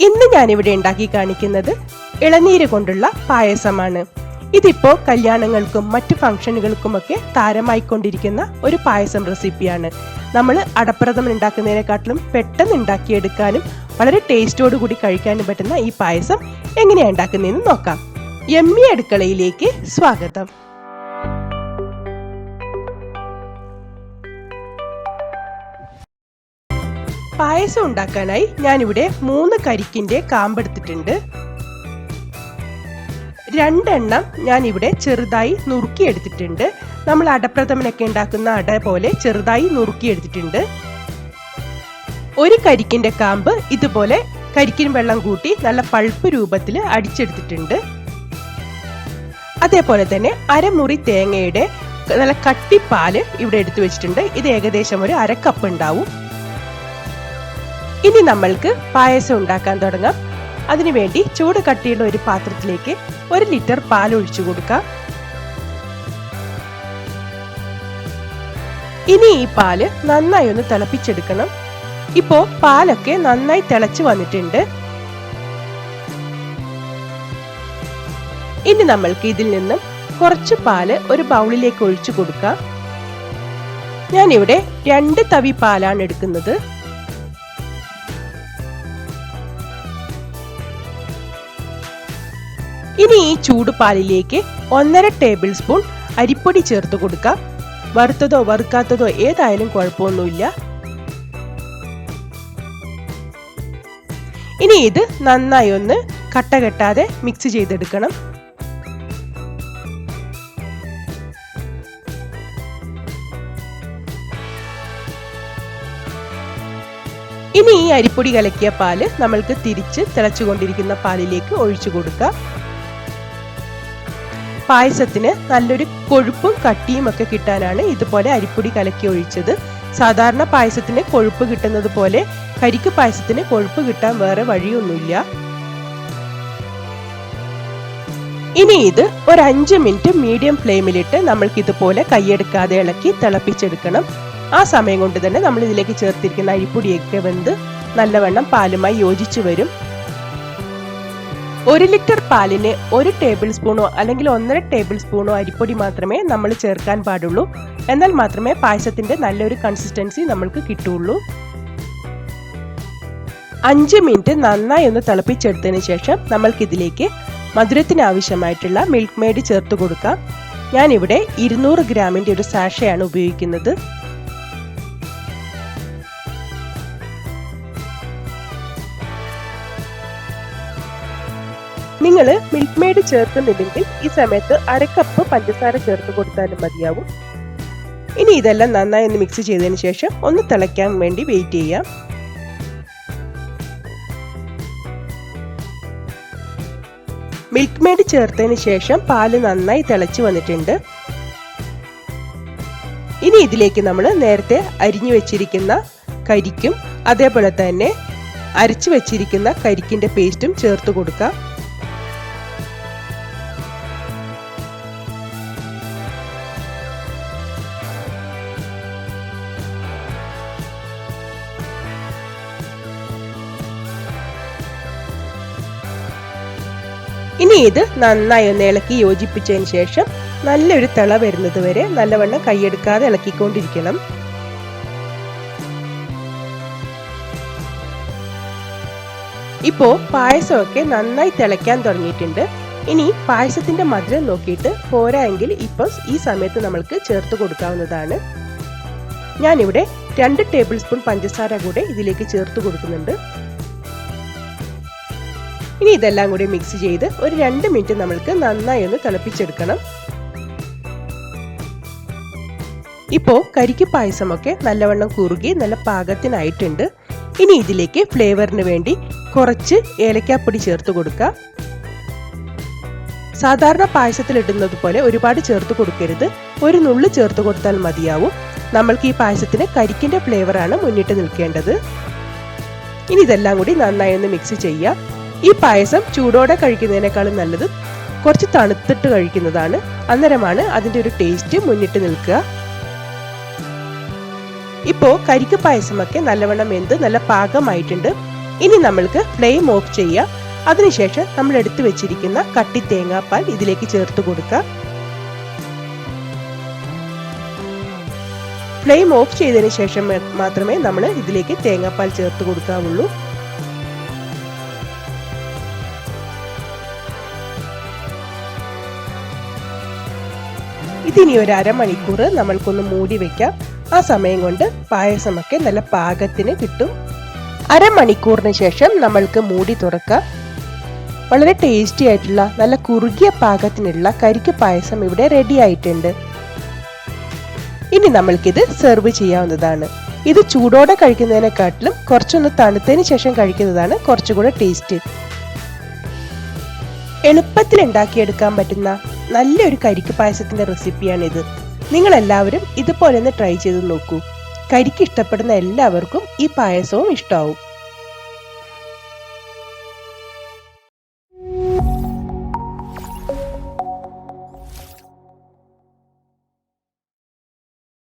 ഇന്ന് ഞാനിവിടെ ഉണ്ടാക്കി കാണിക്കുന്നത് ഇളനീര് കൊണ്ടുള്ള പായസമാണ്. ഇതിപ്പോ കല്യാണങ്ങൾക്കും മറ്റു ഫംഗ്ഷനുകൾക്കുമൊക്കെ താരമായിക്കൊണ്ടിരിക്കുന്ന ഒരു പായസം റെസിപ്പിയാണ്. നമ്മൾ അടപ്രഥമൻ ഉണ്ടാക്കുന്നതിനെക്കാട്ടിലും പെട്ടെന്ന് ഉണ്ടാക്കിയെടുക്കാനും വളരെ ടേസ്റ്റോട് കൂടി കഴിക്കാനും പറ്റുന്ന ഈ പായസം എങ്ങനെയാണ് ഉണ്ടാക്കുന്നതെന്ന് നോക്കാം. യമ്മി അടുക്കളയിലേക്ക് സ്വാഗതം. പായസം ഉണ്ടാക്കാനായി ഞാനിവിടെ 3 കരിക്കിന്റെ കാമ്പെടുത്തിട്ടുണ്ട്. 2 എണ്ണം ഞാനിവിടെ ചെറുതായി നുറുക്കിയെടുത്തിട്ടുണ്ട്. നമ്മൾ അടപ്രഥമനൊക്കെ ഉണ്ടാക്കുന്ന അട പോലെ ചെറുതായി നുറുക്കിയെടുത്തിട്ടുണ്ട്. 1 കരിക്കിന്റെ കാമ്പ് ഇതുപോലെ കരിക്കിൻ വെള്ളം കൂട്ടി നല്ല പൾപ്പ് രൂപത്തിൽ അടിച്ചെടുത്തിട്ടുണ്ട്. അതേപോലെ തന്നെ അരമുറി തേങ്ങയുടെ നല്ല കട്ടിപ്പാല് ഇവിടെ എടുത്തു വെച്ചിട്ടുണ്ട്. ഇത് ഏകദേശം ഒരു 1/2 കപ്പ് ഉണ്ടാവും. ഇനി നമ്മൾക്ക് പായസം ഉണ്ടാക്കാൻ തുടങ്ങാം. അതിനുവേണ്ടി ചൂട് കട്ടിയുള്ള ഒരു പാത്രത്തിലേക്ക് 1 ലിറ്റർ പാൽ ഒഴിച്ചു കൊടുക്കാം. ഇനി ഈ പാല് നന്നായി ഒന്ന് തിളപ്പിച്ചെടുക്കണം. ഇപ്പോ പാലൊക്കെ നന്നായി തിളച്ചു വന്നിട്ടുണ്ട്. ഇനി നമ്മൾക്ക് ഇതിൽ നിന്നും കുറച്ച് പാല് ഒരു ബൗളിലേക്ക് ഒഴിച്ചു കൊടുക്കാം. ഞാനിവിടെ 2 തവി പാലാണ് എടുക്കുന്നത്. ഇനി ഈ ചൂട് പാലിലേക്ക് 1.5 ടേബിൾ സ്പൂൺ അരിപ്പൊടി ചേർത്ത് കൊടുക്കാം. വറുത്തതോ വറുക്കാത്തതോ ഏതായാലും കുഴപ്പമൊന്നുമില്ല. ഇനി ഇത് നന്നായി ഒന്ന് കട്ട കെട്ടാതെ മിക്സ് ചെയ്തെടുക്കണം. ഇനി ഈ അരിപ്പൊടി കലക്കിയ പാല് നമ്മൾക്ക് തിരിച്ച് തിളച്ചുകൊണ്ടിരിക്കുന്ന പാലിലേക്ക് ഒഴിച്ചു കൊടുക്കാം. പായസത്തിന് നല്ലൊരു കൊഴുപ്പും കട്ടിയും ഒക്കെ കിട്ടാനാണ് ഇതുപോലെ അരിപ്പൊടി കലക്കി ഒഴിച്ചത്. സാധാരണ പായസത്തിന് കൊഴുപ്പ് കിട്ടുന്നത് പോലെ കരിക്ക് പായസത്തിന് കൊഴുപ്പ് കിട്ടാൻ വേറെ വഴിയൊന്നുമില്ല. ഇനി ഇത് ഒരു 5 മിനിറ്റ് മീഡിയം ഫ്ലെയിമിലിട്ട് നമ്മൾക്ക് ഇതുപോലെ കൈയെടുക്കാതെ ഇളക്കി തിളപ്പിച്ചെടുക്കണം. ആ സമയം കൊണ്ട് തന്നെ നമ്മൾ ഇതിലേക്ക് ചേർത്തിരിക്കുന്ന അരിപ്പൊടിയൊക്കെ വെന്ത് നല്ലവണ്ണം പാലുമായി യോജിച്ചു വരും. 1 ലിറ്റർ പാലിന് 1 ടേബിൾ സ്പൂണോ അല്ലെങ്കിൽ 1.5 ടേബിൾ സ്പൂണോ അരിപ്പൊടി മാത്രമേ നമ്മൾ ചേർക്കാൻ പാടുള്ളൂ. എന്നാൽ മാത്രമേ പായസത്തിന്റെ നല്ലൊരു കൺസിസ്റ്റൻസി നമ്മൾക്ക് കിട്ടുള്ളൂ. 5 മിനിറ്റ് നന്നായി ഒന്ന് തിളപ്പിച്ചെടുത്തതിന് ശേഷം നമ്മൾക്കിതിലേക്ക് മധുരത്തിന് ആവശ്യമായിട്ടുള്ള മിൽക്ക് മെയ്ഡ് ചേർത്ത് കൊടുക്കാം. ഞാനിവിടെ 200 ഗ്രാമിന്റെ ഒരു സാഷയാണ് ഉപയോഗിക്കുന്നത്. നിങ്ങൾ മിൽക്ക് മെയ്ഡ് ചേർക്കുന്നില്ലെങ്കിൽ ഈ സമയത്ത് 1/2 കപ്പ് പഞ്ചസാര ചേർത്ത് കൊടുത്താലും മതിയാവും. ഇനി ഇതെല്ലാം നന്നായി ഒന്ന് മിക്സ് ചെയ്തതിന് ശേഷം ഒന്ന് തിളയ്ക്കാൻ വേണ്ടി വെയിറ്റ് ചെയ്യാം. മിൽക്ക് മെയ്ഡ് ചേർത്തതിന് ശേഷം പാല് നന്നായി തിളച്ചു വന്നിട്ടുണ്ട്. ഇനി ഇതിലേക്ക് നമ്മൾ നേരത്തെ അരിഞ്ഞു വെച്ചിരിക്കുന്ന കരിക്കും അതേപോലെ തന്നെ അരച്ചു വെച്ചിരിക്കുന്ന കരിക്കിന്റെ പേസ്റ്റും ചേർത്ത് കൊടുക്കാം. ഇനി ഇത് നന്നായി ഒന്ന് ഇളക്കി യോജിപ്പിച്ചതിന് ശേഷം നല്ലൊരു തിള വരുന്നത് വരെ നല്ലവണ്ണം കൈയെടുക്കാതെ ഇളക്കിക്കൊണ്ടിരിക്കണം. ഇപ്പോ പായസമൊക്കെ നന്നായി തിളയ്ക്കാൻ തുടങ്ങിയിട്ടുണ്ട്. ഇനി പായസത്തിന്റെ മധുരം നോക്കിയിട്ട് പോരായെങ്കിൽ ഇപ്പൊ ഈ സമയത്ത് നമ്മൾക്ക് ചേർത്ത് കൊടുക്കാവുന്നതാണ്. ഞാനിവിടെ 2 ടേബിൾ സ്പൂൺ പഞ്ചസാര കൂടെ ഇതിലേക്ക് ചേർത്ത് കൊടുക്കുന്നുണ്ട്. ഇനി ഇതെല്ലാം കൂടി മിക്സ് ചെയ്ത് ഒരു 2 മിനിറ്റ് നമ്മൾക്ക് നന്നായി ഒന്ന് തിളപ്പിച്ചെടുക്കണം. ഇപ്പോ കരിക്ക് പായസമൊക്കെ നല്ലവണ്ണം കുറുകി നല്ല പാകത്തിനായിട്ടുണ്ട്. ഇനി ഇതിലേക്ക് ഫ്ലേവറിന് വേണ്ടി കുറച്ച് ഏലക്കാപ്പൊടി ചേർത്ത് കൊടുക്കാം. സാധാരണ പായസത്തിൽ ഇടുന്നത് പോലെ ഒരുപാട് ചേർത്ത് കൊടുക്കരുത്. ഒരു നുള്ളു ചേർത്ത് കൊടുത്താൽ മതിയാവും. നമ്മൾക്ക് ഈ പായസത്തിന് കരിക്കിന്റെ ഫ്ലേവറാണ് മുന്നിട്ട് നിൽക്കേണ്ടത്. ഇനി ഇതെല്ലാം കൂടി നന്നായി ഒന്ന് മിക്സ് ചെയ്യാം. ഈ പായസം ചൂടോടെ കഴിക്കുന്നതിനേക്കാളും നല്ലത് കുറച്ച് തണുത്തിട്ട് കഴിക്കുന്നതാണ്. അന്നേരമാണ് അതിന്റെ ഒരു ടേസ്റ്റ് മുന്നിട്ട് നിൽക്കുക. ഇപ്പോ കരിക്ക് പായസമൊക്കെ നല്ലവണ്ണം വെന്ത് നല്ല പാകമായിട്ടുണ്ട്. ഇനി നമ്മൾക്ക് ഫ്ലെയിം ഓഫ് ചെയ്യാം. അതിനുശേഷം നമ്മൾ എടുത്തു വെച്ചിരിക്കുന്ന കട്ടി തേങ്ങാപ്പാൽ ഇതിലേക്ക് ചേർത്ത് കൊടുക്കാം. ഫ്ലെയിം ഓഫ് ചെയ്തതിന് ശേഷം മാത്രമേ നമ്മൾ ഇതിലേക്ക് തേങ്ങാപ്പാൽ ചേർത്ത് കൊടുക്കാവുള്ളൂ. ഇതിനി ഒരു അരമണിക്കൂർ നമ്മൾക്കൊന്ന് മൂടി വെക്കാം. ആ സമയം കൊണ്ട് പായസമൊക്കെ നല്ല പാകത്തിന് കിട്ടും. അരമണിക്കൂറിന് ശേഷം നമ്മൾക്ക് മൂടി തുറക്കാം. വളരെ ടേസ്റ്റി ആയിട്ടുള്ള നല്ല കുറുകിയ പാകത്തിനുള്ള കരിക്ക് പായസം ഇവിടെ റെഡി ആയിട്ടുണ്ട്. ഇനി നമ്മൾക്കിത് സെർവ് ചെയ്യാവുന്നതാണ്. ഇത് ചൂടോടെ കഴിക്കുന്നതിനെക്കാട്ടിലും കുറച്ചൊന്ന് തണുത്തതിന് ശേഷം കഴിക്കുന്നതാണ് കുറച്ചുകൂടെ ടേസ്റ്റ്. എളുപ്പത്തിൽ ഉണ്ടാക്കിയെടുക്കാൻ പറ്റുന്ന നല്ലൊരു കരിക്ക് പായസത്തിന്റെ റെസിപ്പിയാണിത്. നിങ്ങൾ എല്ലാവരും ഇതുപോലെ ഒന്ന് ട്രൈ ചെയ്ത് നോക്കൂ. കരിക്ക് ഇഷ്ടപ്പെടുന്ന എല്ലാവർക്കും ഈ പായസവും ഇഷ്ടമാവും.